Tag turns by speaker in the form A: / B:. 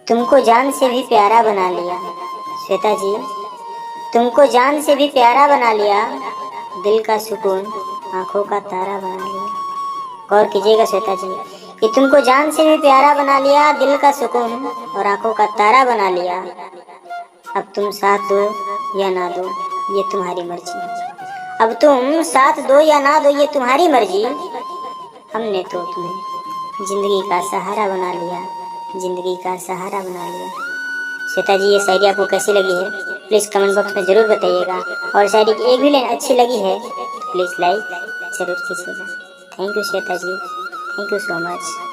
A: तुमको जान से भी प्यारा बना लिया। श्वेता जी, तुमको जान से भी प्यारा बना लिया, दिल का सुकून आंखों का तारा बना लिया। गौर कीजिएगा श्वेता जी कि तुमको जान से भी प्यारा बना लिया, दिल का सुकून और आंखों का तारा बना लिया। अब तुम साथ दो या ना दो ये तुम्हारी मर्जी। अब तुम साथ दो या ना दो ये तुम्हारी मर्जी। हमने तो तुम्हें जिंदगी का सहारा बना लिया, जिंदगी का सहारा बना लिया। श्वेता जी, ये शायरी आपको कैसी लगी है प्लीज़ कमेंट बॉक्स में ज़रूर बताइएगा। और शायरी की एक भी लाइन अच्छी लगी है तो प्लीज़ लाइक ज़रूर कीजिएगा। Thank you Shweta ji, thank you so much.